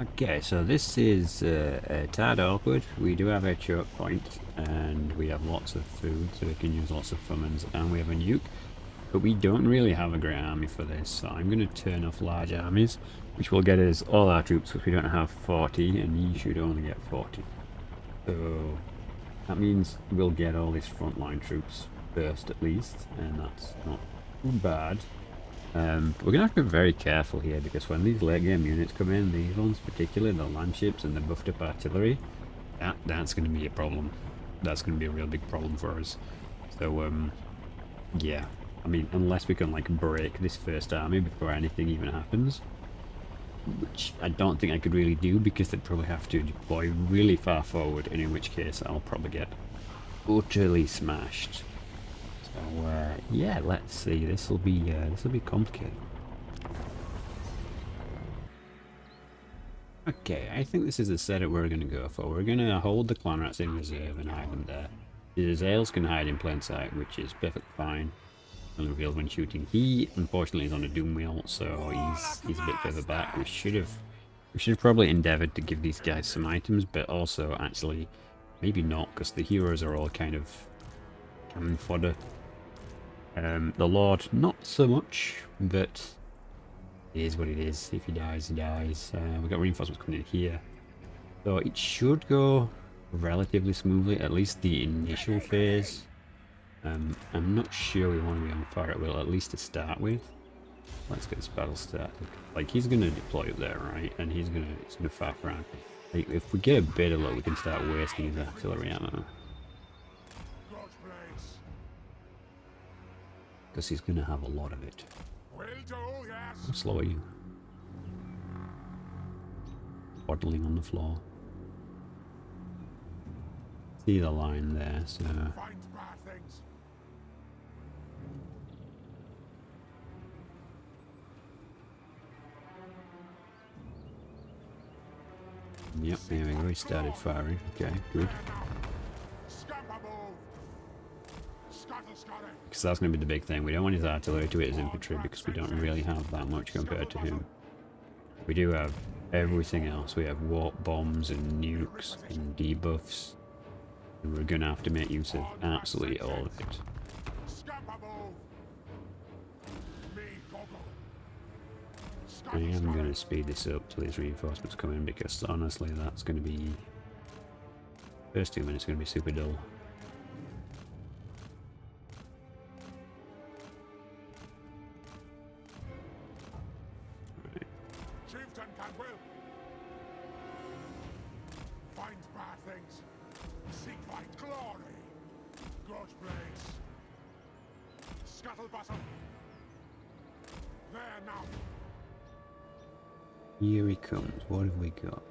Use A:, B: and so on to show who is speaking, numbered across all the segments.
A: Okay, so this is a tad awkward. We do have a choke point, and we have lots of food, so we can use lots of summons, and we have a nuke. But we don't really have a great army for this, so I'm going to turn off large armies, which will get us all our troops, because we don't have 40, and you should only get 40. So that means we'll get all these frontline troops first, at least, and that's not too bad. We're going to have to be very careful here, because when these late game units come in, these ones particularly, the landships and the buffed up artillery, that's going to be a problem. That's going to be a real big problem for us. So, yeah. I mean, unless we can, like, break this first army before anything even happens, which I don't think I could really do, because they'd probably have to deploy really far forward, and in which case I'll probably get utterly smashed. So yeah, let's see. This will be complicated. Okay, I think this is the setup we're going to go for. We're going to hold the clan rats in reserve and hide them there. The Zales can hide in plain sight, which is perfectly fine. And revealed when shooting. He unfortunately is on a doom wheel, so he's a bit further back. We should have probably endeavoured to give these guys some items, but also actually maybe not, because the heroes are all kind of cannon fodder. The Lord, not so much, but it is what it is. If he dies, he dies. We've got reinforcements coming in here. So it should go relatively smoothly, at least the initial phase. I'm not sure we want to be on fire at will, at least to start with. Let's get this battle started. Like, he's going to deploy up there, right? And he's going to fire around. Like, if we get a bit of luck, we can start wasting his artillery ammo. Because he's going to have a lot of it. How slow are you? Waddling on the floor. See the line there, so... Yep, there we go, he started firing. Okay, good. Because that's going to be the big thing. We don't want his artillery to hit his infantry, because we don't really have that much compared to him. We do have everything else. We have warp bombs and nukes and debuffs. And we're going to have to make use of absolutely all of it. I am going to speed this up till these reinforcements come in, because honestly that's going to be... First 2 minutes are going to be super dull. Right. Chieftain can will. Find bad things. Seek find glory. Grudge blaze. Scuttle battle. There now. Here he comes. What have we got?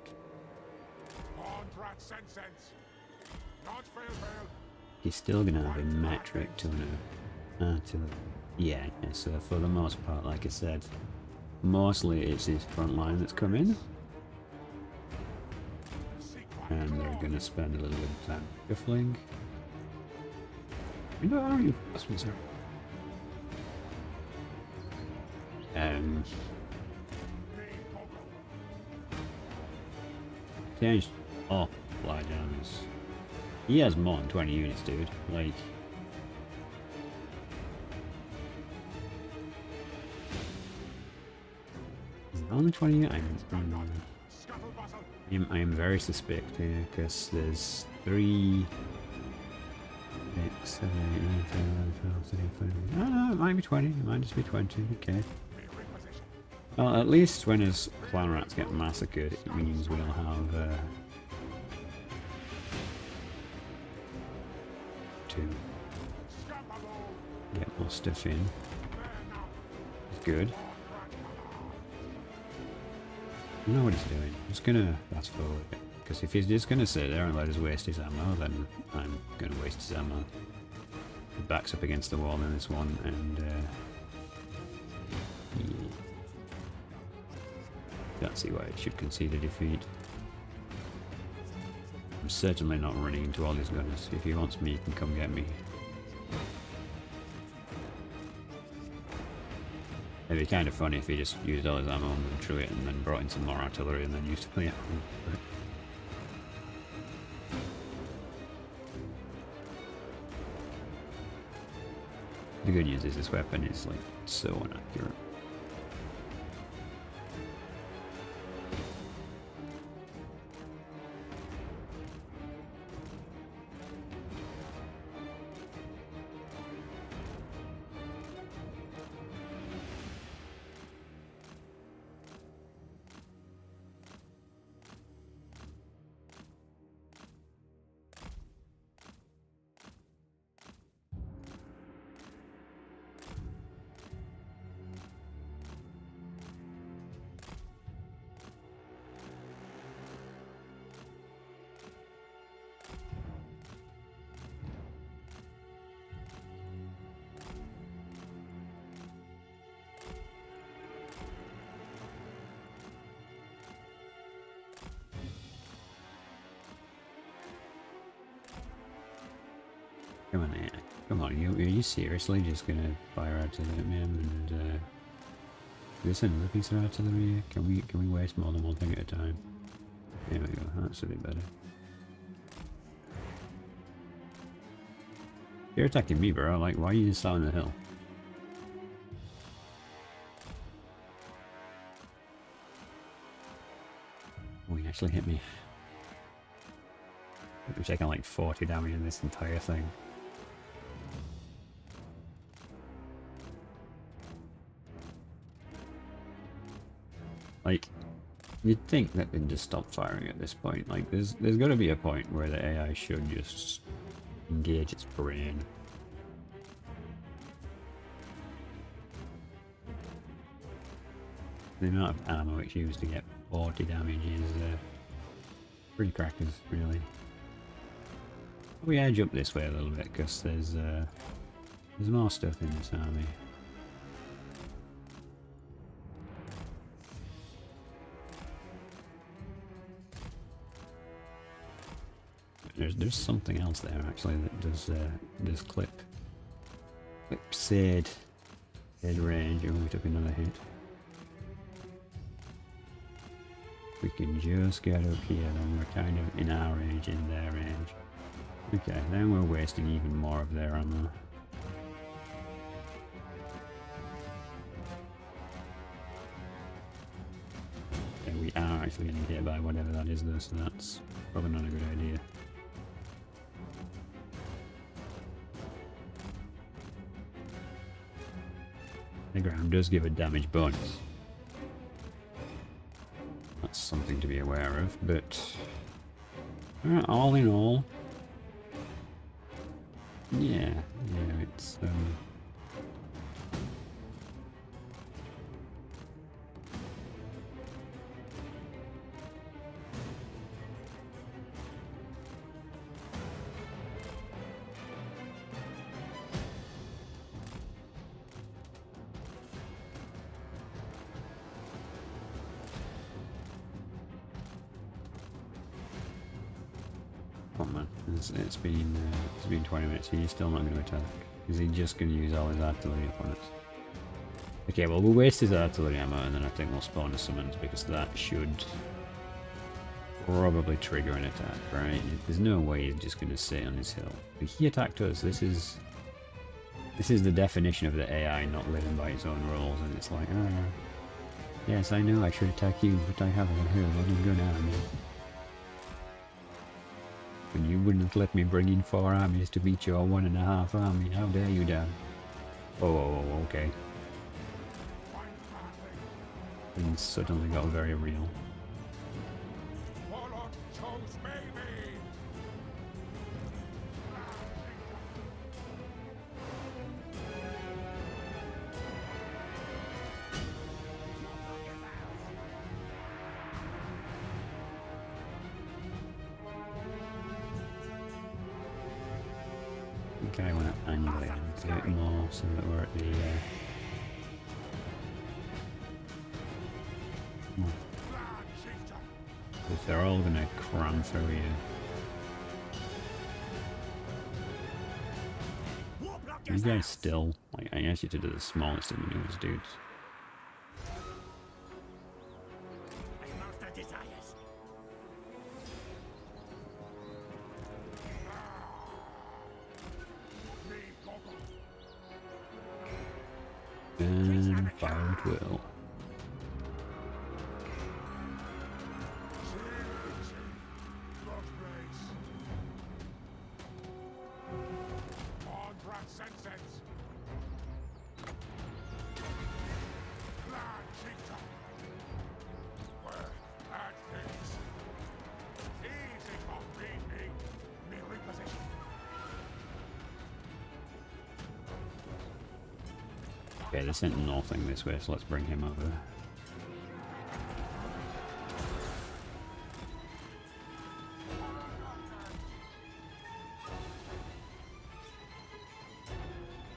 A: He's still going to have a metric to yeah, so for the most part, like I said, mostly it's his front line that's come in. And they're going to spend a little bit of time shuffling. You know, how many reinforcements are? Changed off large armies. He has more than 20 units, dude. Like, is it only 20 units? I am very suspect here, because there's 3, 6, 7, 8, 9, 10, 11, 12, 13, 14. No, it might be 20. It might just be 20. Okay. Well, at least when his clan rats get massacred, it means we'll have to get more stuff in. It's good. I know what he's doing. I'm just gonna fast forward it, because if he's just gonna sit there and let us waste his ammo, then I'm gonna waste his ammo. He backs up against the wall in this one, and yeah. Can't see why it should concede a defeat. I'm certainly not running into all these gunners. If he wants me, he can come get me. It'd be kind of funny if he just used all his ammo and then threw it and then brought in some more artillery and then used all the ammo. The good news is this weapon is like so inaccurate. Come on, come on, are you seriously just gonna fire artillery at me and this another piece of artillery? Can we waste more than one thing at a time? There we go, that's a bit better. You're attacking me, bro, like why are you just on the hill? Oh, he actually hit me. We're taking like 40 damage in this entire thing. Like, you'd think that they'd just stop firing at this point. Like, there's got to be a point where the AI should just engage its brain. The amount of ammo it's used to get 40 damage is pretty crackers, really. We edge up this way a little bit because there's more stuff in this army. There's something else there actually that does clip SAID range, and we took another hit. We can just get up here, then we're kind of in our range, in their range. Okay, then we're wasting even more of their ammo. Okay, we are actually getting hit by whatever that is though, so that's probably not a good idea. The ground does give a damage bonus. That's something to be aware of, but all in all, yeah, it's oh man, it's been 20 minutes. He's still not going to attack. Is he just going to use all his artillery upon us? Okay, well we'll waste his artillery ammo and then I think we'll spawn the summons because that should probably trigger an attack, right? There's no way he's just going to sit on his hill. If he attacked us, this is the definition of the AI not living by its own rules, and it's like, yes, I know I should attack you, but I have a hill. What are you going to army? And you wouldn't let me bring in 4 armies to beat your 1.5 army. How dare you, Dan? Oh, okay. Things suddenly got very real. Okay, I want to angle it a bit more so that we're at the if they're all going to cram through here. You guys still, like, I asked you to do the smallest of maneuvers, dudes. And fire at will. Okay, they're sent nothing this way, so let's bring him over.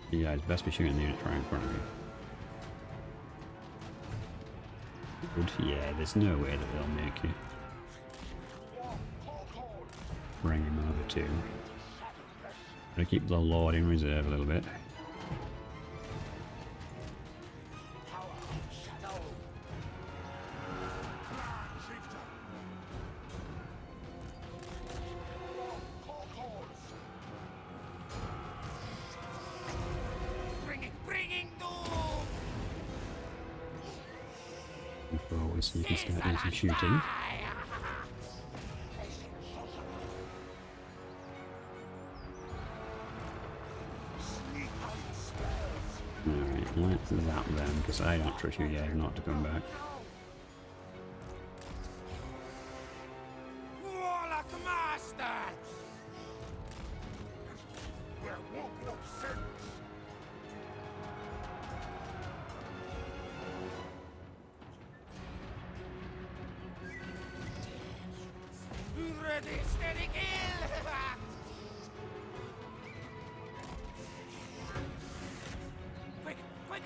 A: Yeah, it's best be shooting the unit right in front of you. Good. Yeah, there's no way that they'll make it. Bring him over too. Gonna keep the Lord in reserve a little bit. Forward so you can start doing some shooting. Alright, let's zap them because I don't trust you guys not to come back.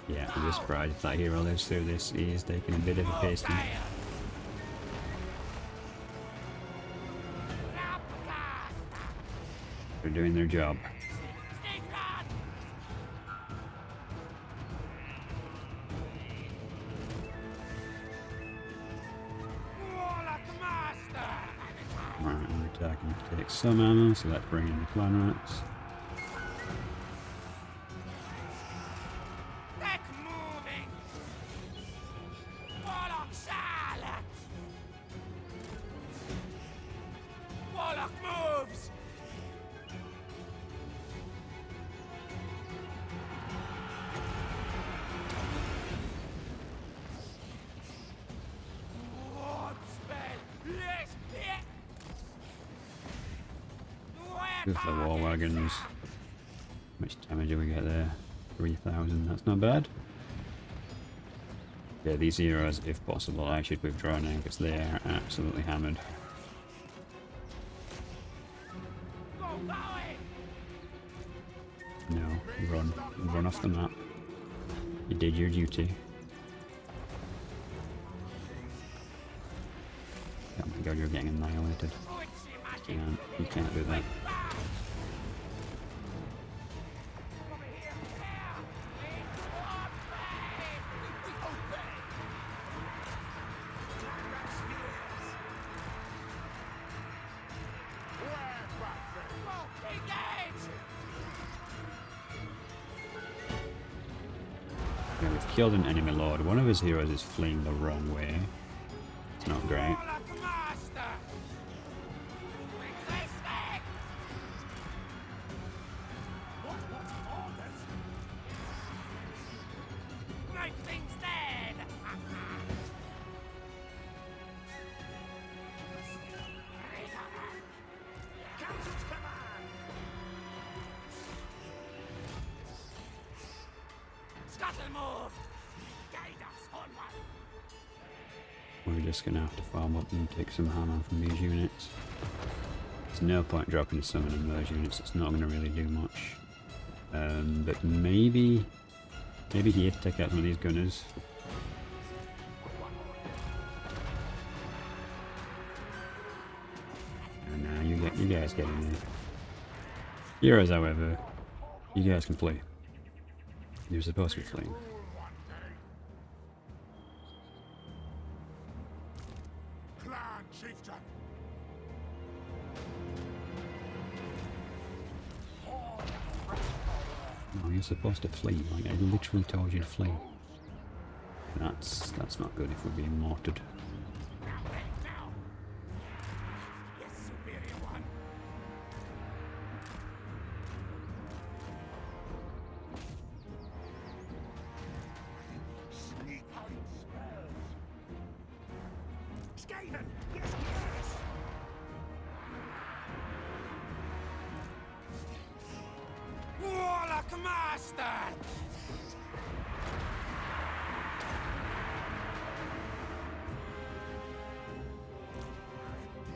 A: Yeah, I'm just surprised if that hero lives through this. He is taking a bit of a pasting. They're doing their job. Right, I'm attacking to take some ammo, so let's bring in the clan rats. With the war wagons. How much damage do we get there? 3,000, that's not bad. Yeah, these heroes, if possible, I should withdraw now because they are absolutely hammered. No, run. Run off the map. You did your duty. Oh my god, you're getting annihilated. You can't do that. Yeah, we've killed an enemy lord. One of his heroes is fleeing the wrong way. It's not great. We're just going to have to farm up and take some ammo from these units. There's no point dropping summoning those units, it's not going to really do much. But maybe here to take out some of these gunners. And now you guys get in there. Heroes, however, you guys can flee. You're supposed to be fleeing. Oh, you're supposed to flee. Like, I literally told you to flee. That's not good if we're being mortared.
B: Skaven! Yes, yes! Warlock Master!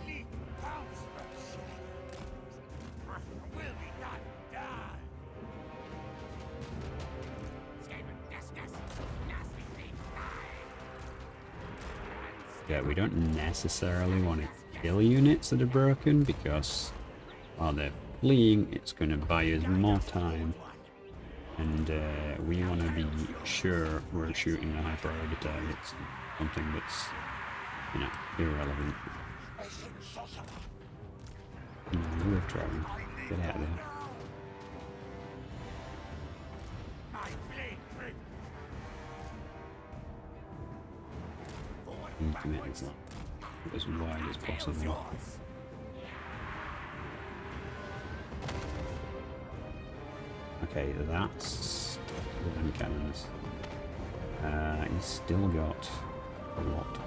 B: Leap bounce will be done. Skaven, yes, yes! Nasty things die!
A: Yeah, we don't necessarily want to kill units that are broken because while they're fleeing, it's going to buy us more time, and we want to be sure we're shooting the high priority targets, something that's, you know, irrelevant. No, you live traveling. Get out of there. Need to make this as wide as possible. Okay, that's the cannons. He's still got a lot.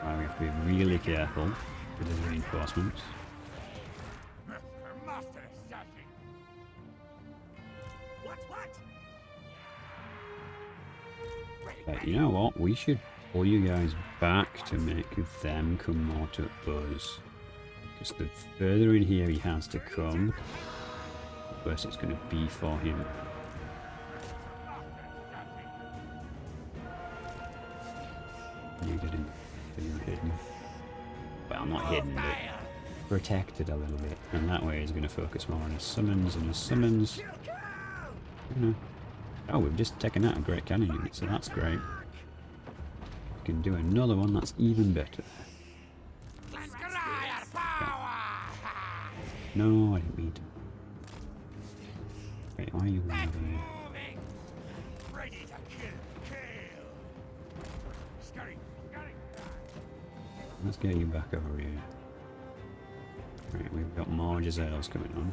A: Right, we have to be really careful with his reinforcements. You know what? We should pull you guys back to make them come more to us. Because the further in here he has to come, the worse it's going to be for him. You didn't hidden. Well, not hidden, but protected a little bit. And that way he's going to focus more on his summons and his summons. You know. Oh, we've just taken out a great cannon unit, so that's great. We can do another one that's even better. No, I didn't mean to. Wait, why are you moving? Let's get you back over here. Right, we've got more Giselles coming on.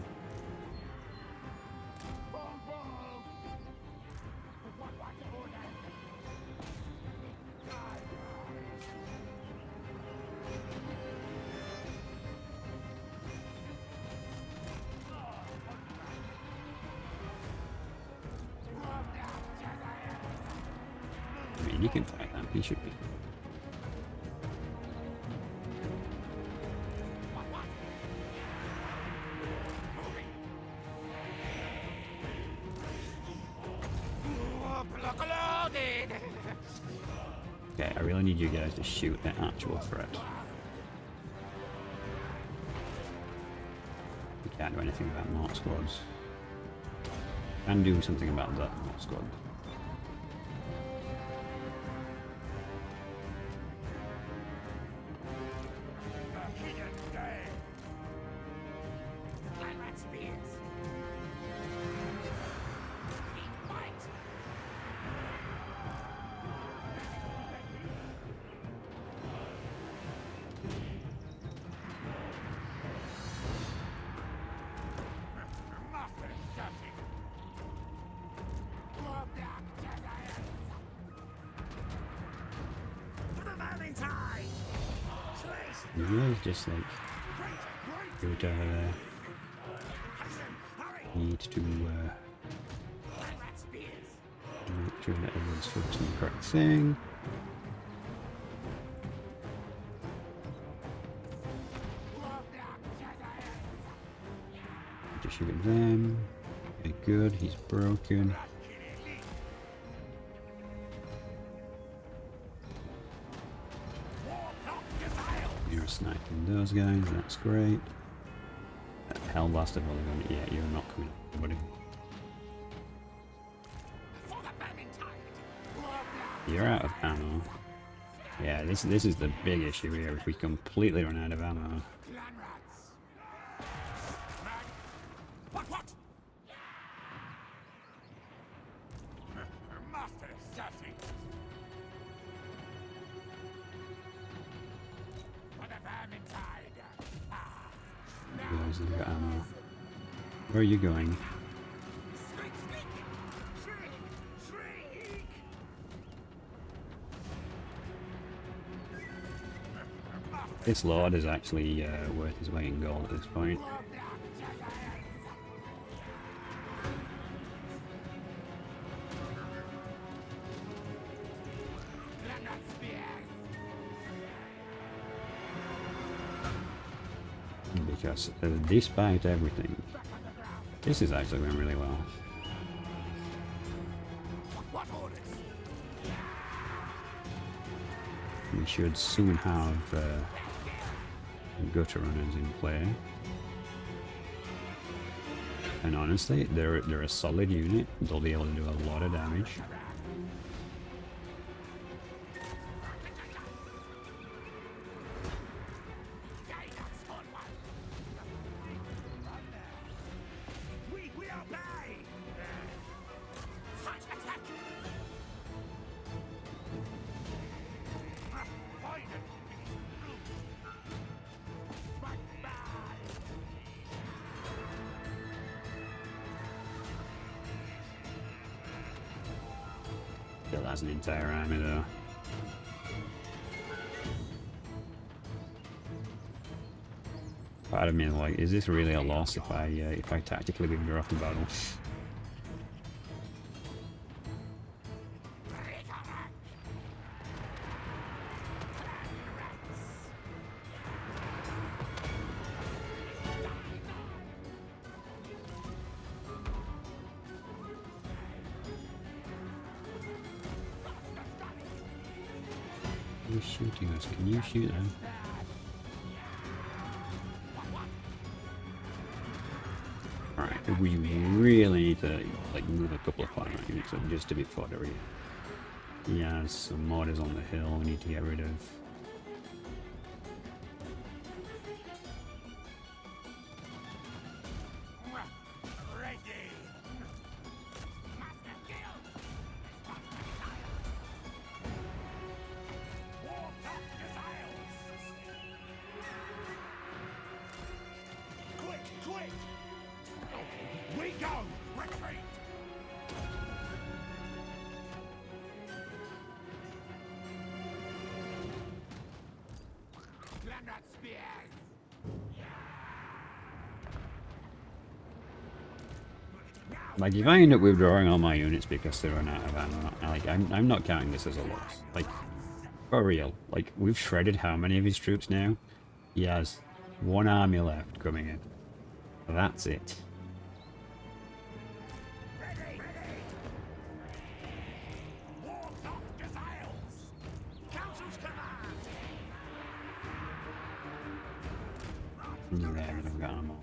A: I mean, you can fight that. He should be. Okay, I really need you guys to shoot the actual threat. We can't do anything about Mark squads. Can do something about that Mark squad. He's just like, go down there. Need to make sure that everyone's focusing on the correct thing. Just shoot at them. Okay, good, he's broken. You're sniping those guys, that's great. Hellblaster Polygon, yeah, you're not coming up, buddy. You're out of ammo. Yeah, this is the big issue here, if we completely run out of ammo. hasn't got ammo. Where are you going?
B: Squeak, squeak! Shriek! Shriek!
A: This lord is actually worth his weight in gold at this point. Because despite everything, this is actually going really well.
B: What orders?
A: We should soon have gutter runners in play. And honestly, they're a solid unit. They'll be able to do a lot of damage.
B: We obey! Fight, attack! Find it! Bye-bye!
A: Still has an entire army though. Part of me is like, is this really a loss if I tactically withdraw from battle? Who's shooting us? Can you shoot them? Alright, we really need to like move a couple of fire units up just to be foddery. Yeah, some mortars on the hill we need to get rid of.
B: Ready! Master Guild! War top missiles! Quick, quick! We go! Retreat! Granite spears!
A: Like, if I end up withdrawing all my units because they run out of ammo, like, I'm not counting this as a loss. Like, for real. Like, we've shredded how many of his troops now? He has one army left coming in. That's it.
B: Ready! Ready! War top missiles! Council's command!
A: Yeah, I've got ammo.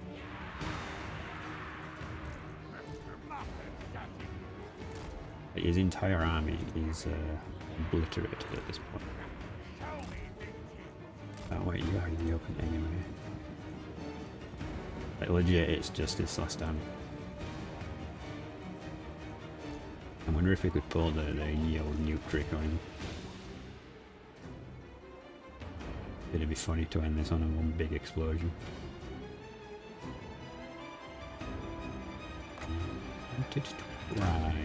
A: His entire army is obliterated at this point. Oh wait, you are in the open anyway. Like legit, it's just this last army. I wonder if we could pull the old nuke trick on him. It'd be funny to end this on a one big explosion. Wanted to try.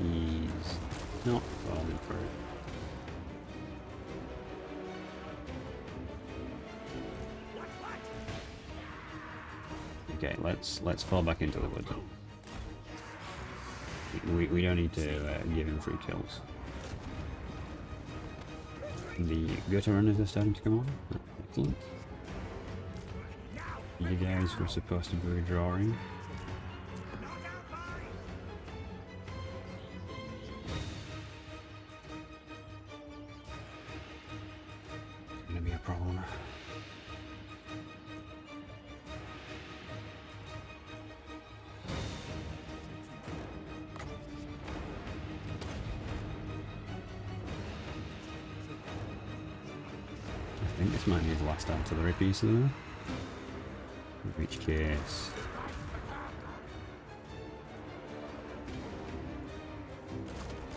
A: He's not falling for it. Okay, let's fall back into the woods. We don't need to give him free kills. The gutter runners are starting to come on. Excellent. You guys were supposed to be withdrawing. It's gonna be a problem. I think this might be the last artillery piece though. In which case,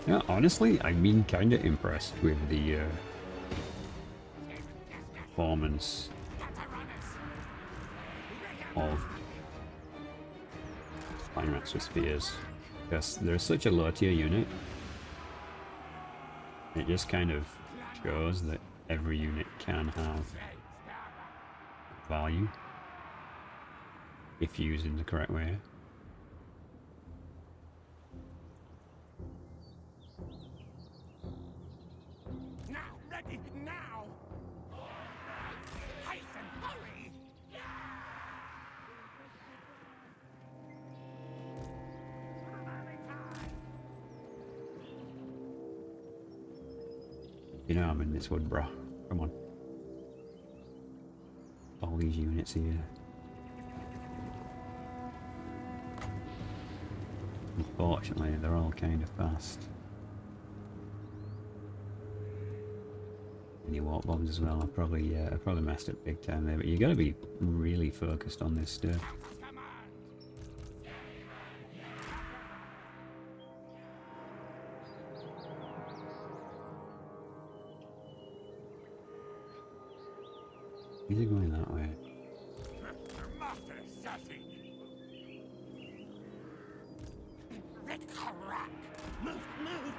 A: Yeah, honestly, I've been kind of impressed with the performance of Spine Rats with Spears. Because they're such a low tier unit. It just kind of shows that every unit can have value if used in the correct way.
B: Now, ready, now! Hasten, hurry!
A: You know I'm in this wood, bro. Come on. All these units here. Unfortunately, they're all kind of fast. Any warp bombs as well. I probably messed up big time there. But you got to be really focused on this stuff. These are going that way.
B: Master assassin! Red crack! Move, move!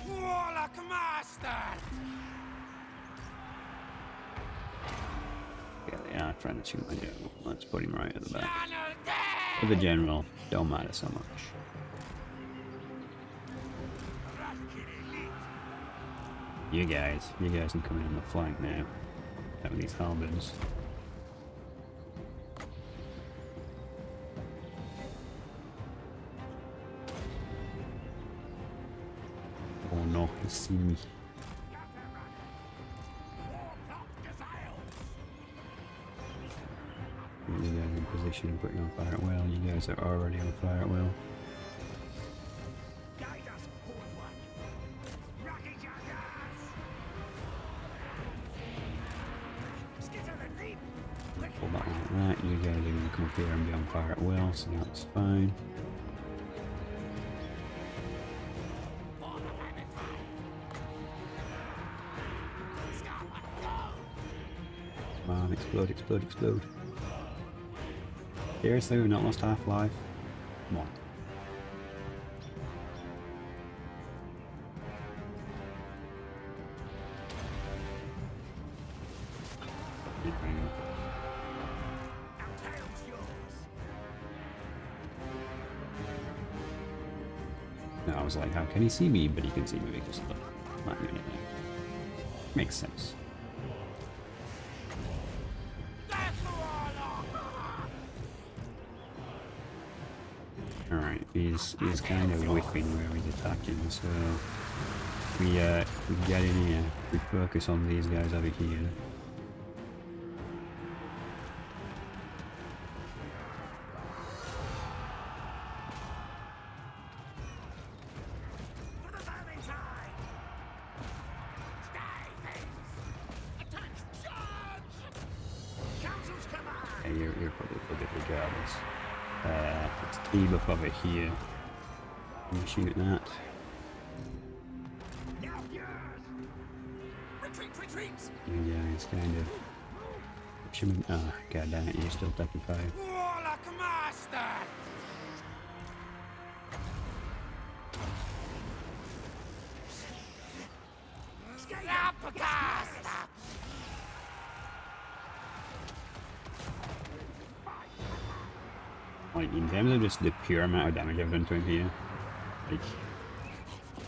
B: Warlock master!
A: Yeah, they are trying to shoot my general. Let's put him right at the back.
B: Channel dead!
A: For the general, don't matter so much. You guys can come in on the flank now. Having these halberds. Oh no, he's seen me. Get you guys in position, put you on fire at will. You guys are already on fire at will. Pull that one like that. You guys are going to come up here and be on fire at will, so that's fine. Come on, explode, explode, explode. Seriously, we've not lost half-life? Come on. No, I was like, how can he see me? But he can see me because of that unit there. Makes sense. Alright, he's kind of whiffing where he's attacking, so we get in here, we focus on these guys over here. You're probably a bit regardless. It's debuff over here. Can you shoot that? Yeah, it's kind of... Oh, god damn it, you're still taking fire.
B: Warlock master! Zapcast!
A: Like, in terms of just the pure amount of damage I've done to him here, like,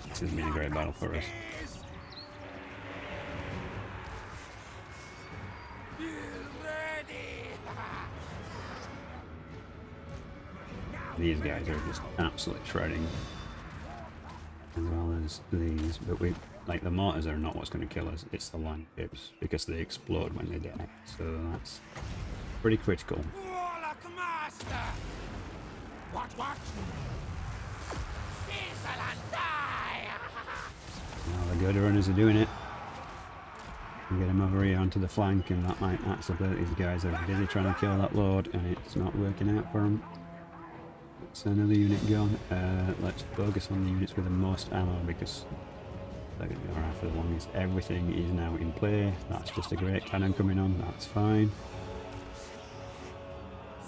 A: this has been a great battle for us. These guys are just absolutely shredding, as well as these, but like, the mortars are not what's going to kill us, it's the line ships, because they explode when they die, so that's pretty critical.
B: Warlock master! What? Sizzle and die!
A: Now the good runners are doing it. We get him over here onto the flank, and that might absolutely, these guys are busy trying to kill that lord, and it's not working out for them. It's another unit gone. Let's focus on the units with the most ammo because they're going to be alright for the longest. Everything is now in play. That's just a great cannon coming on. That's fine.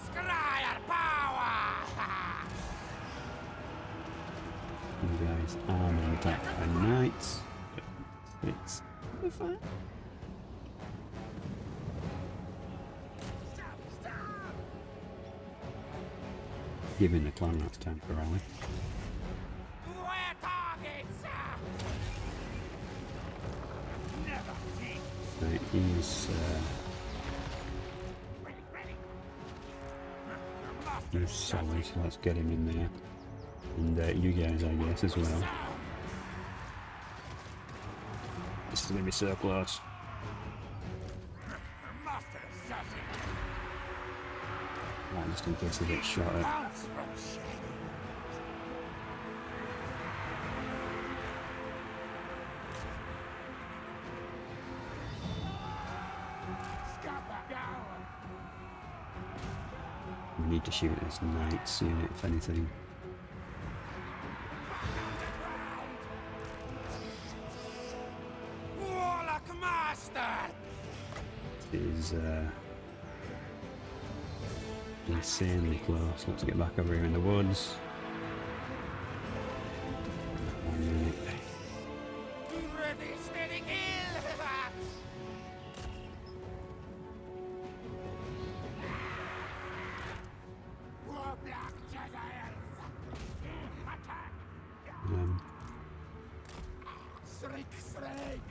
B: Scryer power!
A: You guys are being attacked by knights. It's fine. Giving the clan that's time for rally.
B: Where targets? Never think.
A: Right, he's solid, so let's get him in there. And you guys, I guess, as well. This is going to be so close.
B: Master assassin.
A: Right, just in case he gets shot at.
B: Bounce from shadow. Scupper down.
A: We need to shoot this knights unit, if anything.
B: Warlock master.
A: It is insanely close. Let's get back over here in the woods. One unit.
B: Ready, steady, kill. War black Jezebels. Attack. Shriek, shriek.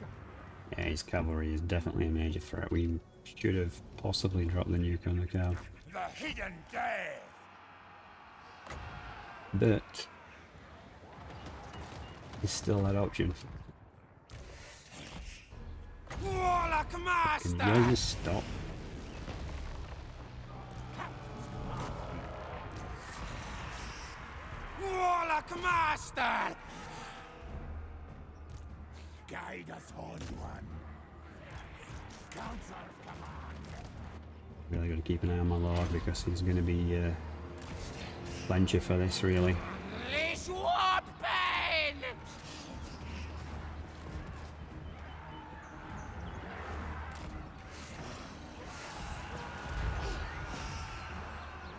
A: Yeah, his cavalry is definitely a major threat. We should have possibly dropped the nuke on the cow.
B: The hidden death.
A: But there's still that option.
B: Warlock
A: Can
B: master.
A: you guys just stop?
B: Warlock master. Guide us, Holy One. Council's command.
A: Really got to keep an eye on my lord because he's going to be plenty for this, really.
B: Unleash warp pain.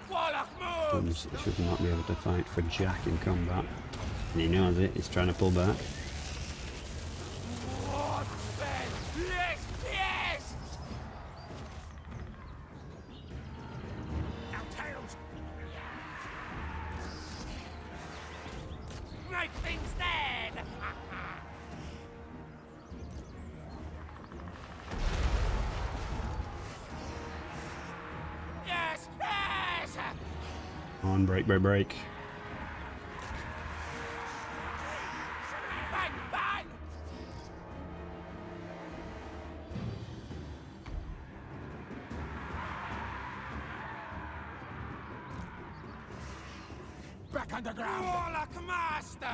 B: Warlock moves.
A: He should not be able to fight for Jack in combat. And he knows it, he's trying to pull back.
B: Warp pain. Yes, yes. Now tails. Make things dead. Yes, yes.
A: On, break, break, break.
B: Bang, bang. Back underground. Warlock master.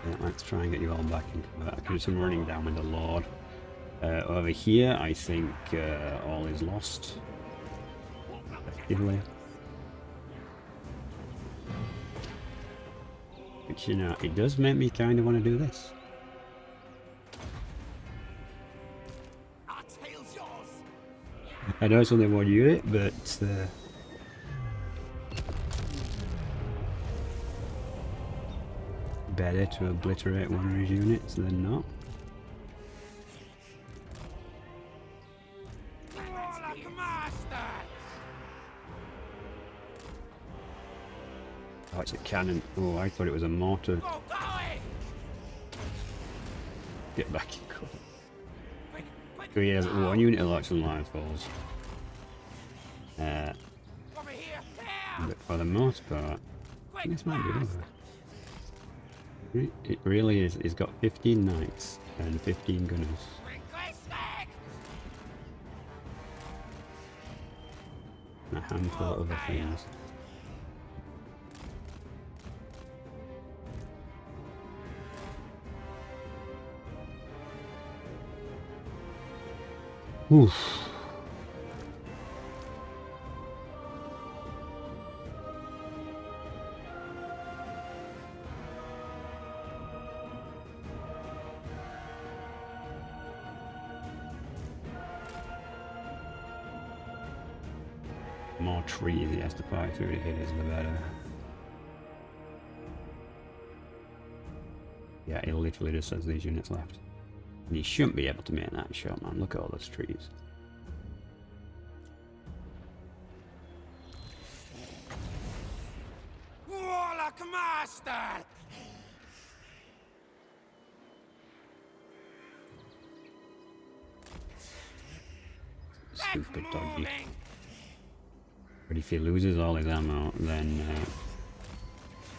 A: Yeah, let's try and get you all back in combat. I can do some running down with the Lord. Over here, I think all is lost. Effectively. But you know, it does make me kind of want to do this.
B: Our tail's yours.
A: I know it's only one unit, but better to obliterate one of his units than not.
B: Warlock master.
A: Oh, it's a cannon. Oh, I thought it was a mortar.
B: Go, going.
A: Get back in cover.
B: Quick, quick.
A: So he has one unit of locks and line falls.
B: Over here. There.
A: But for the most part,
B: Quick,
A: this might be
B: fast.
A: over. It really is. He's got 15 knights and 15 gunners.
B: Requesting.
A: And a handful of other things. Oof. more trees he has to fight through to hit us, the better. Yeah, it literally just says these units left. And you shouldn't be able to make that shot, man. Look at all those trees.
B: Warlock master!
A: Stupid doggy. But if he loses all his ammo, then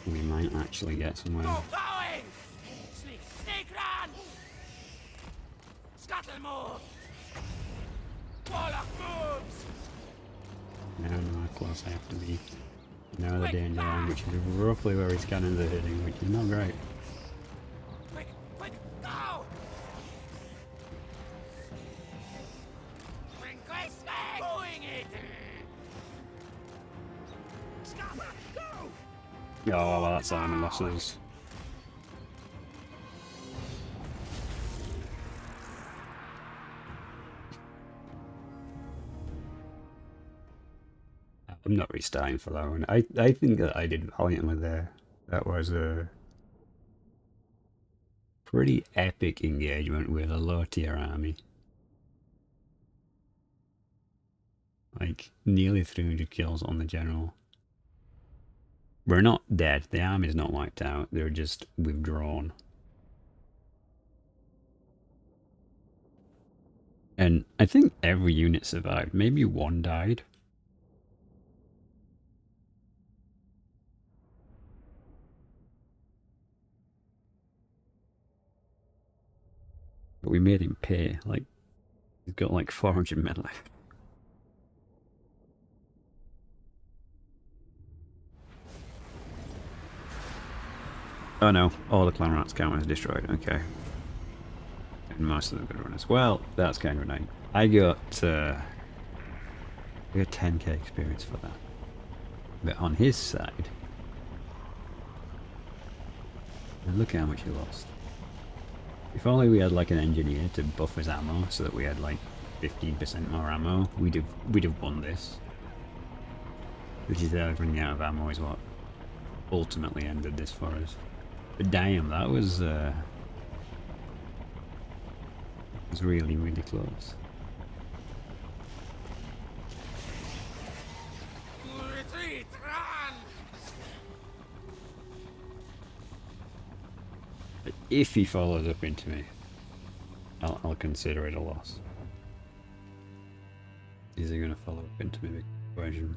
A: we might actually get somewhere.
B: No going! Sneak, sneak, run! Scuttle move! Warlock moves!
A: Now I know how close I have to be. Now the danger line, which is roughly where his cannons are hitting, which is not great.
B: Quick, quick, go! Quick, quick, quick! Doing it! Scupper, go!
A: Oh, well, that's army losses. I'm not restarting for that one. I think that I did valiantly there. That was a pretty epic engagement with a low tier army. Like nearly 300 kills on the general. We're not dead. The army's not wiped out. They're just withdrawn. And I think every unit survived. Maybe one died. But we made him pay. Like, he's got like 400 men left. Oh no, all the clan rats counters destroyed. Okay. And most of them good runners. Well, that's kind of annoying. I got 10k experience for that. But on his side, and look how much he lost. If only we had like an engineer to buff his ammo so that we had like 15% more ammo, we'd have won this. Which is running out of ammo is what ultimately ended this for us. But damn, that was really, really close.
B: Retreat, run!
A: But if he follows up into me, I'll consider it a loss. Is he going to follow up into me? Big question.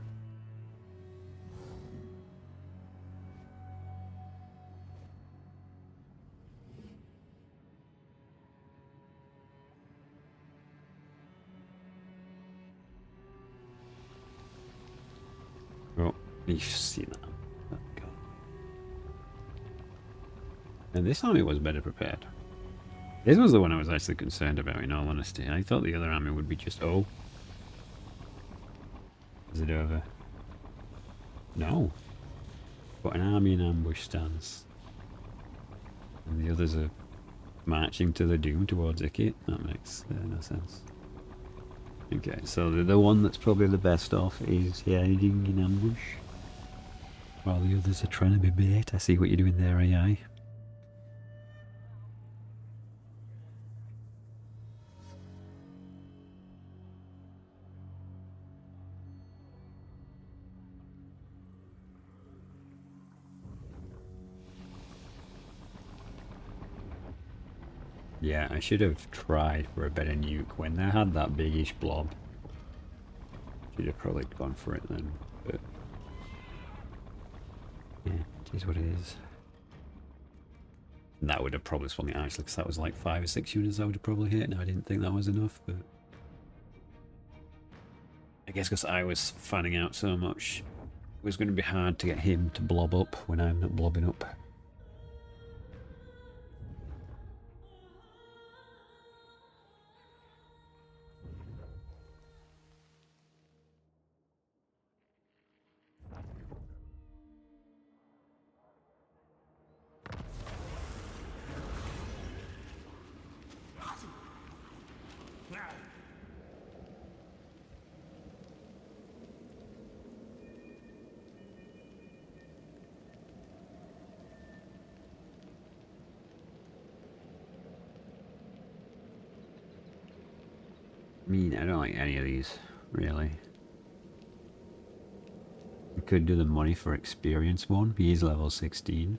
A: Oh, you see that. Oh, God. And this army was better prepared. This was the one I was actually concerned about, in all honesty. I thought the other army would be just, oh. Is it over? No. But an army in ambush stance. And the others are marching to the doom towards Ikit. That makes no sense. Okay, so the one that's probably the best off is hiding in ambush. While the others are trying to be bait. I see what you're doing there, AI. Yeah, I should have tried for a better nuke. When they had that biggish blob, should have probably gone for it then. But yeah, it is what it is. And that would have probably swung it actually, because that was like 5 or 6 units I would have probably hit, and I didn't think that was enough. But I guess because I was fanning out so much, it was going to be hard to get him to blob up when I'm not blobbing up. I mean, I don't like any of these, really. We could do the money for experience one. He is level 16.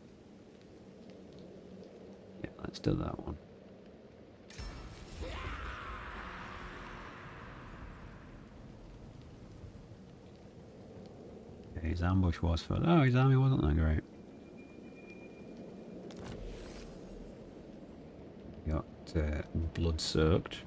A: Yeah, let's do that one. Okay, his ambush was for... Oh, his army wasn't that great. Got blood soaked.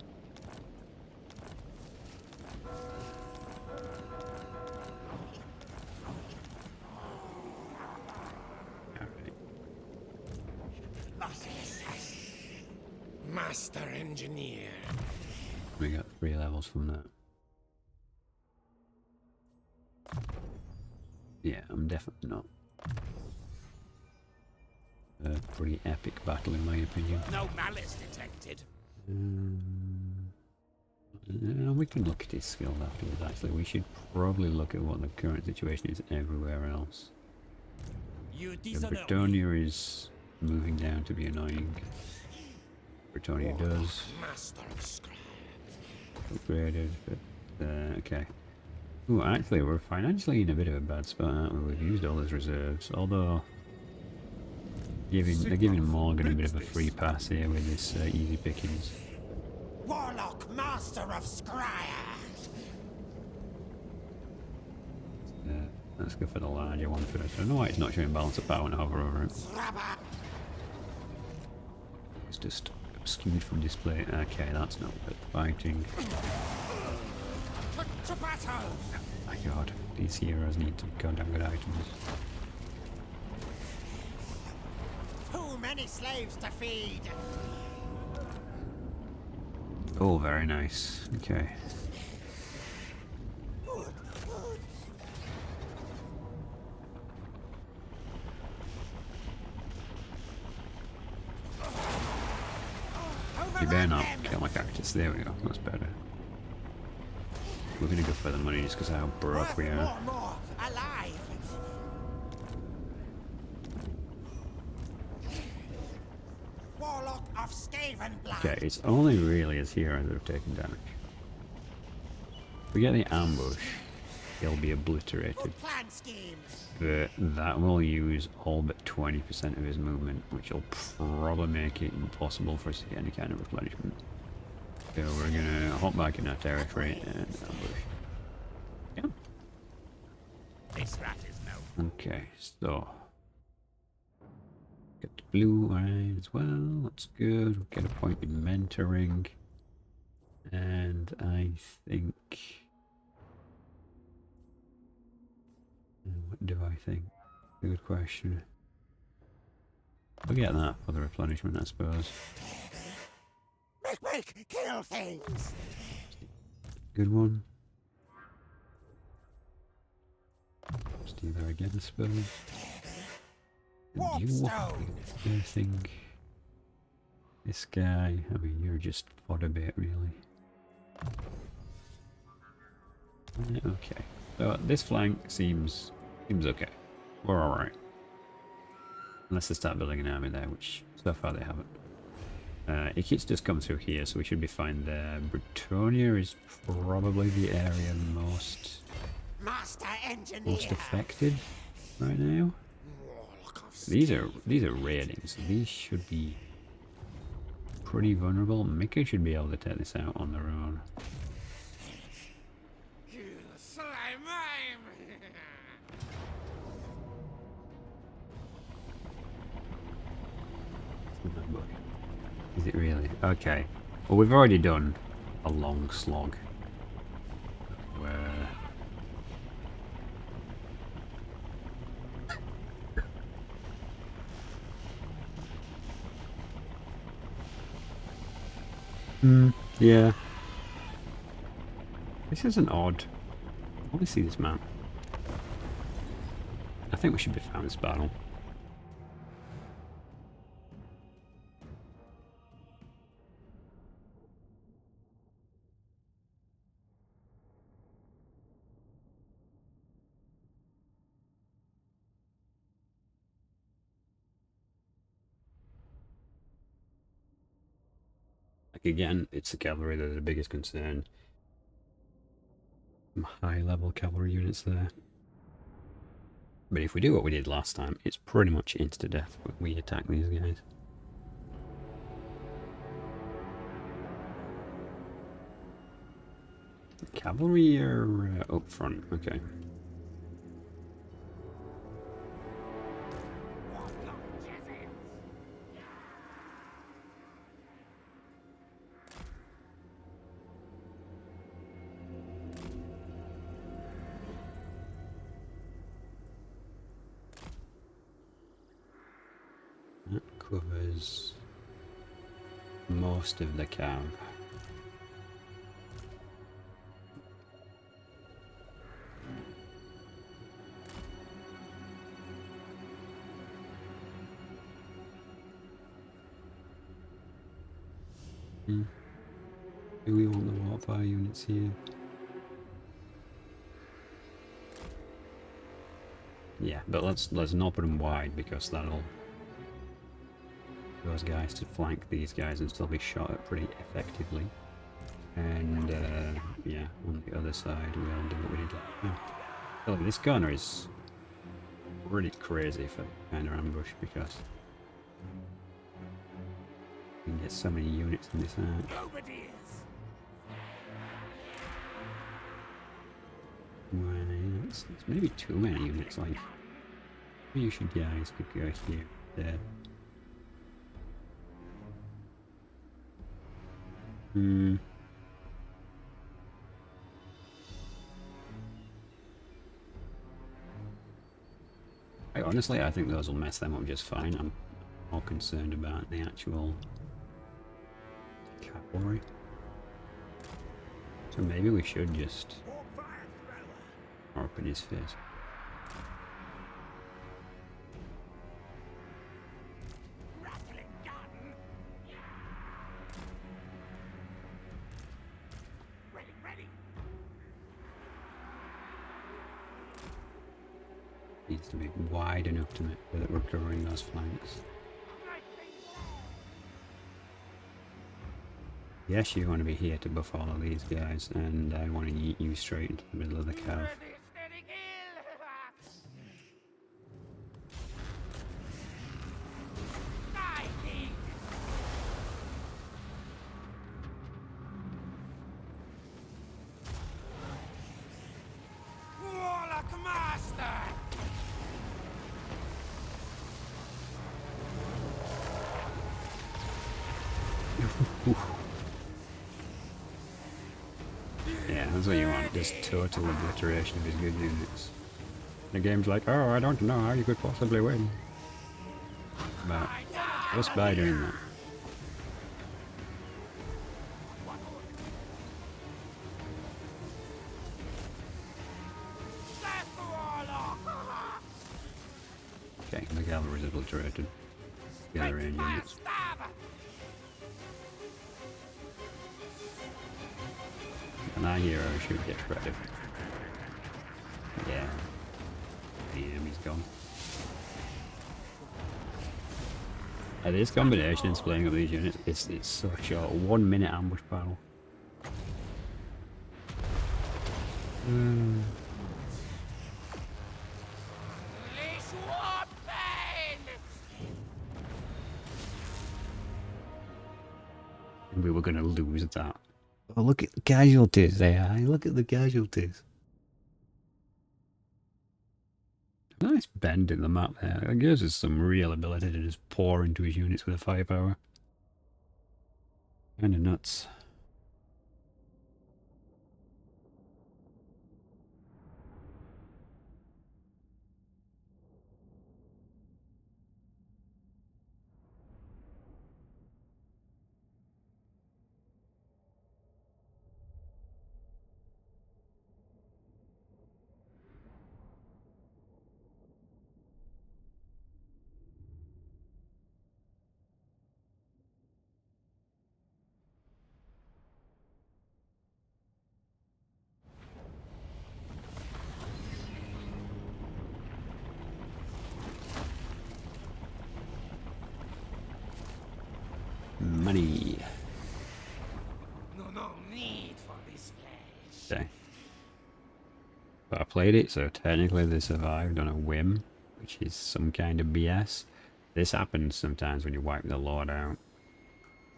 B: Master engineer.
A: We got 3 levels from that. Yeah, I'm definitely not. A pretty epic battle in my opinion.
B: No malice detected.
A: We can look at his skill afterwards actually. We should probably look at what the current situation is everywhere else.
B: You
A: Britonia is moving down to be annoying. Britonia does.
B: Master of Scrap.
A: Upgraded, but okay. Ooh, actually we're financially in a bit of a bad spot, aren't we? We've used all those reserves, although they're giving Morgan a bit of a free pass here with this easy pickings.
B: Warlock, master of Scryer.
A: Let's go for the larger one first. I don't know why it's not showing balance of power and hover over it. It's just skewed from display. Okay, that's not good. Fighting.
B: To battle.
A: My god, these heroes need some goddamn good items.
B: Too many slaves to feed.
A: Oh, very nice. Okay. You better not kill my characters. There we go. That's better. We're gonna go for the money just because of how broke we are.
B: More alive. Warlock of Skaven blood.
A: Okay, it's only really his heroes that have taken damage. If we get the ambush, he'll be obliterated.
B: Plan schemes.
A: But that will use all but 20% of his movement, which will probably make it impossible for us to get any kind of replenishment. So we're gonna hop back in our territory and ambush. Yeah.
B: This rat is no.
A: Okay, so get the blue line as well. That's good. We'll get a point in mentoring, and I think. What do I think? Good question. We'll get that for the replenishment, I suppose.
B: Make, kill things.
A: Good one. Just do that again, I suppose. And you anything? This guy, I mean, you're just fodder bait, really. Okay. So this flank seems okay. We're alright. Unless they start building an army there, which so far they haven't. Ikit's just come through here, so we should be fine there. Britonia is probably the area most affected right now. These are raiding, so these should be pretty vulnerable. Mika should be able to take this out on their own. Is it really? Okay. Well, we've already done a long slog. Where... yeah. This is an odd... I want to see this map. I think we should be found this battle. Like again, it's the cavalry that are the biggest concern. some high level cavalry units there. But if we do what we did last time, it's pretty much insta-death when we attack these guys. Cavalry are up front, okay. That covers most of the cav. Do we want the warfare units here? Yeah, but let's not put them wide because that'll those guys to flank these guys and still be shot at pretty effectively. And yeah, on the other side we'll do what we did. Oh, look, this gunner is really crazy for kind of ambush because you can get so many units in this arc. Well, it's maybe too many units. Like, you should guys could go here, there. Honestly, I think those will mess them up just fine. I'm more concerned about the actual cavalry. So maybe we should just open his face. Needs to be wide enough to make sure that we're covering those flanks. Yes, you want to be here to buff all of these guys, and I want to yeet you straight into the middle of the cav. Yeah, that's what you want, just total obliteration of his good units. The game's like, oh, I don't know how you could possibly win. But just by doing that. Okay, the cavalry's obliterated. The other end units. And our hero should get shredded. Yeah. The enemy's gone. This combination splitting up these units, it's so short. 1 minute ambush battle. And we were gonna lose that. Oh, look at the casualties there. Look at the casualties. Nice bend in the map there. It gives us some real ability to just pour into his units with a firepower. Kinda nuts. Money.
B: No need for this flesh.
A: Okay. But I played it, so technically they survived on a whim, which is some kind of BS. This happens sometimes when you wipe the Lord out.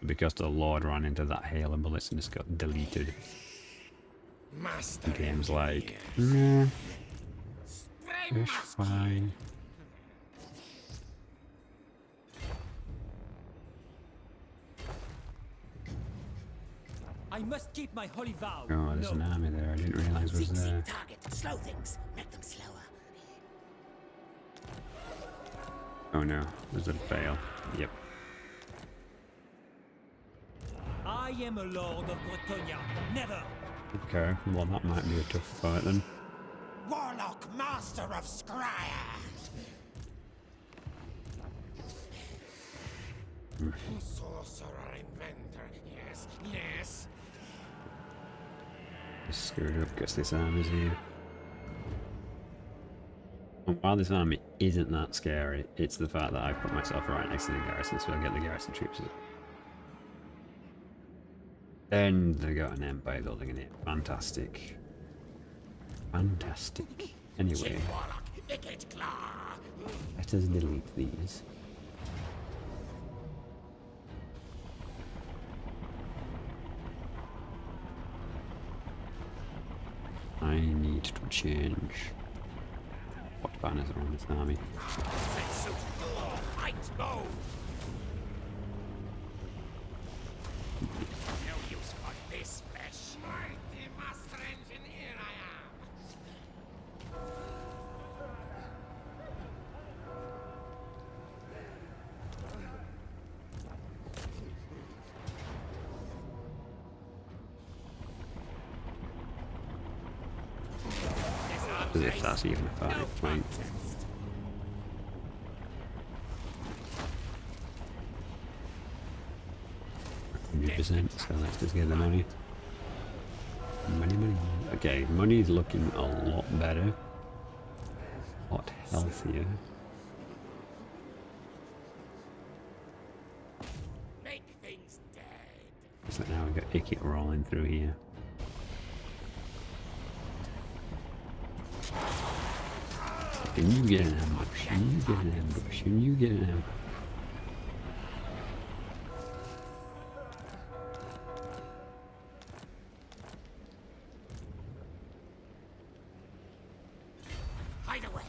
A: Because the Lord ran into that hail of bullets and just got deleted.
B: Master
A: Game's like,
B: engineer.
A: nah, it's fine.
C: I must keep my holy vow.
A: Oh, there's an army there. I didn't realise was there.
B: Target. Slow things. Make them slower.
A: Oh no, there's a fail. Yep.
C: I am a lord of Bretonia. Never.
A: Okay, well that might be a tough fight then.
B: Warlock, master of Scryer. Sorcerer, inventor. Yes, yes.
A: Just screwed up because this army's here. And while this army isn't that scary, it's the fact that I put myself right next to the garrison, so I get the garrison troops. Then they got an empire building in it. Fantastic. Fantastic. Anyway,
B: Warlock, Ikit-Claw.
A: let us delete these. I need to change what banners are on this army.
B: Fight mode. No use for this flesh. Mighty master engineer I am.
A: As if that's even a fight, right? %, so let's just get the money. Money, money. Okay, money's looking a lot better. A lot healthier.
B: Make things dead.
A: So now we've got Ikit rolling through here. And you get an ambush, and you get an ambush, and you get an ambush.
B: Hide away.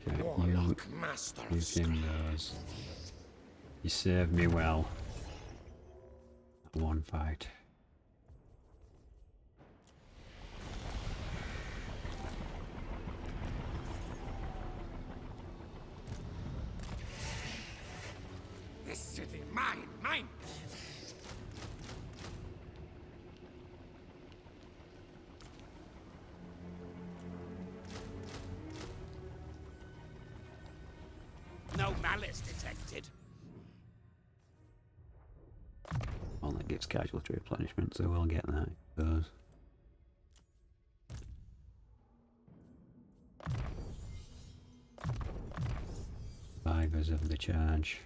A: Okay,
B: Warlock, master
A: you
B: of
A: came
B: Scryer.
A: those. You served me well. That one fight.
B: This city, mine, mine. No malice detected.
A: Well, that gives casualty replenishment, so we'll get that. Those. Survivors of the charge.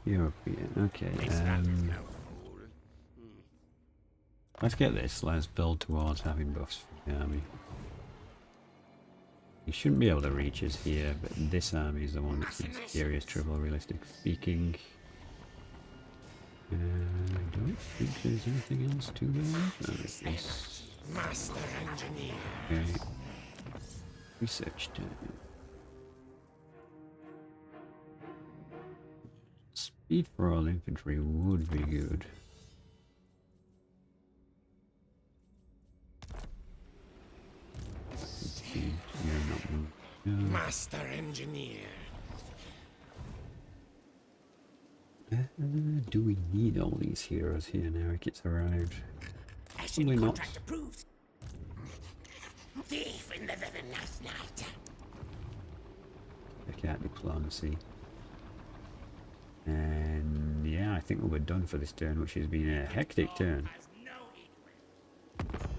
A: European, okay. Let's get this. Let's build towards having buffs for the army. You shouldn't be able to reach us here, but this army is the one that's in serious trouble, realistically speaking. I don't think there's anything else to go. No, it's this.
B: Master engineer.
A: Okay. Research time. Speed for all infantry would be good.
B: Master engineer.
A: Do we need all these heroes here now? Ikit's arrived. Probably not.
B: Approved. Thief in the villain last night.
A: Check out diplomacy. And yeah, I think we're done for this turn, which has been a hectic turn.
B: Has no equal.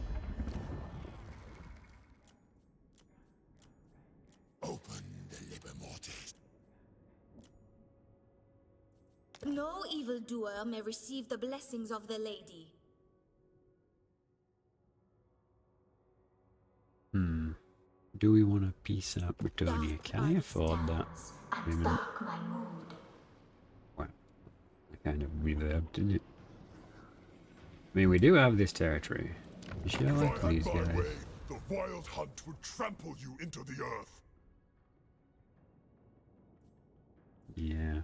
B: Open the liber mortis.
D: No evildoer may receive the blessings of the lady.
A: Do we want to peace out Bretonia?
D: Dark
A: Can I
D: by
A: afford that?
D: stars,
A: Wait a
D: and
A: minute.
D: dark my mood.
A: Wow. I kind of reverbed, didn't it? I mean, we do have this territory. Should I like these guys?
E: The wild hunt would trample you into the earth.
A: Yeah.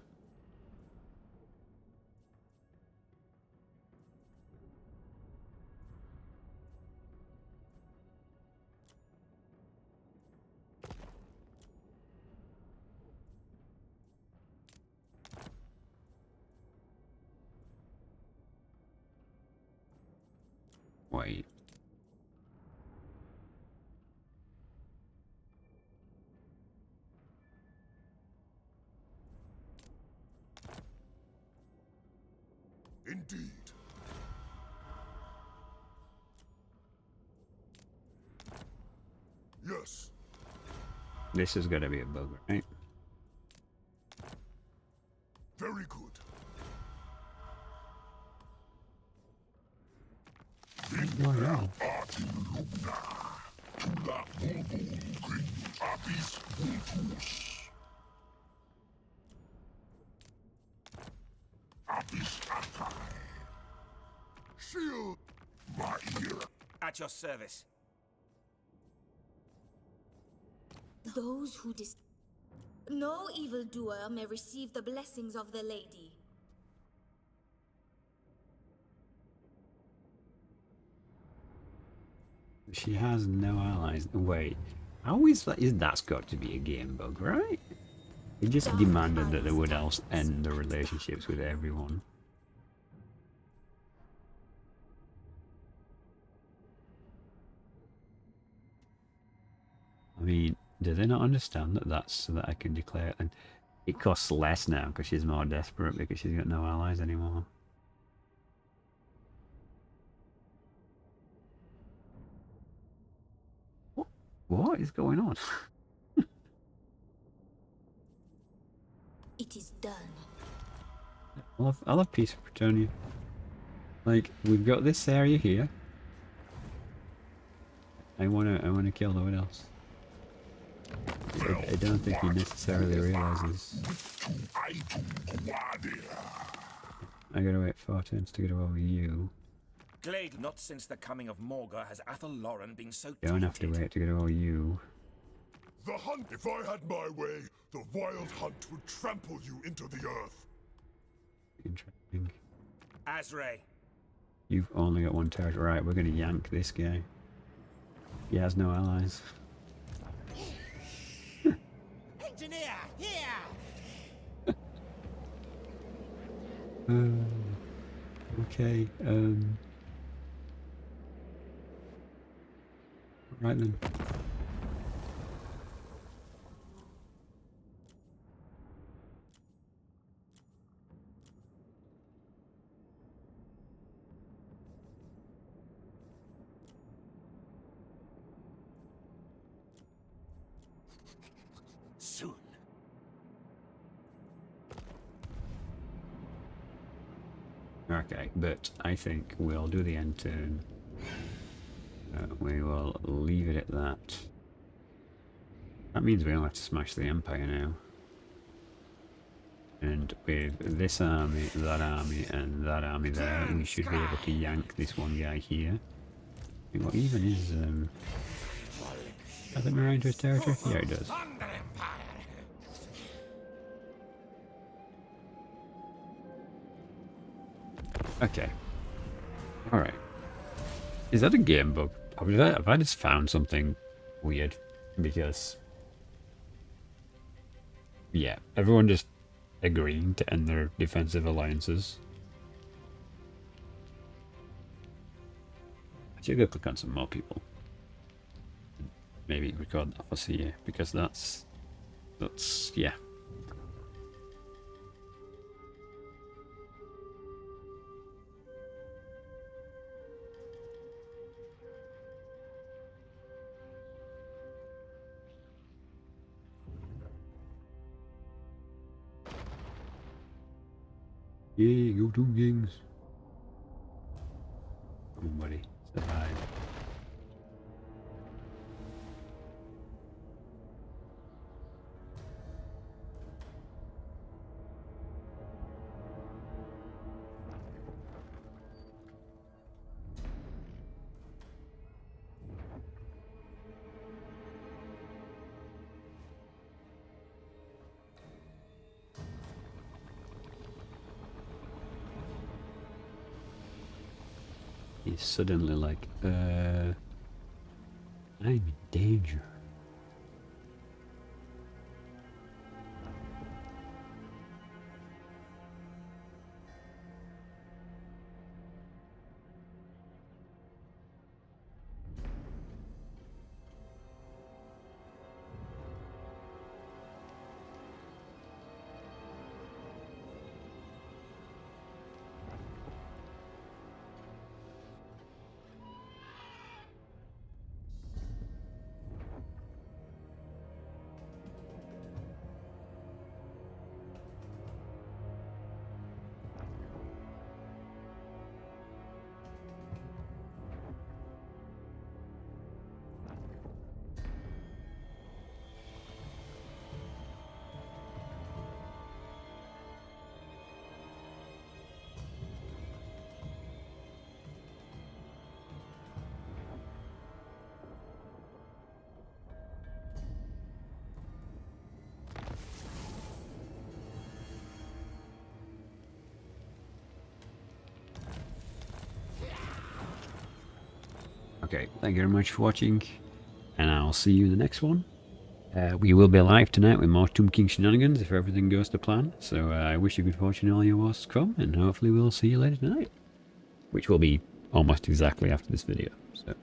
A: Wait.
E: Indeed. Yes.
A: This is gonna be a bug, right?
E: Very good.
A: Oh, yeah.
E: Shield my ear.
C: At your service.
D: Those who No evildoer may receive the blessings of the lady.
A: She has no allies. Wait, how is that? That's got to be a game bug, right? He just demanded that they would else end the relationships with everyone. I mean, do they not understand that that's so that I can declare? And it costs less now because she's more desperate because she's got no allies anymore. What is going on?
D: It is done.
A: I love peace for Bretonia. Like, we've got this area here. I wanna kill no one else. I don't think he necessarily realizes. I gotta wait 4 turns to get over you.
C: Glade, not since the coming of Morga has Athel Lauren been so
A: Don't have to wait to get over you.
E: The hunt, if I had my way, the wild hunt would trample you into the earth.
A: Interesting.
C: Azray.
A: You've only got one territory. Right, we're gonna yank this guy. He has no allies.
B: Engineer, here!
A: Okay, right then.
B: Soon.
A: Okay, but I think we'll do the end turn. We will leave it at that. That means we don't have to smash the Empire now. And with this army, and that army there, we should be able to yank this one guy here. What even is, has it married to his territory? Yeah, it does.
B: Thunder Empire!
A: Okay. Alright. Is that a game bug? Have I just found something weird? Because... yeah, everyone just agreeing to end their defensive alliances. I should go click on some more people. maybe record that for CA, because that's yeah. Yeah, go to Kings. Come on, buddy. Survive. He's suddenly like, I'm in danger. Okay, thank you very much for watching, and I'll see you in the next one. We will be live tonight with more Tomb King shenanigans if everything goes to plan. So I wish you good fortune in all your wars to come, and hopefully we'll see you later tonight, which will be almost exactly after this video. So.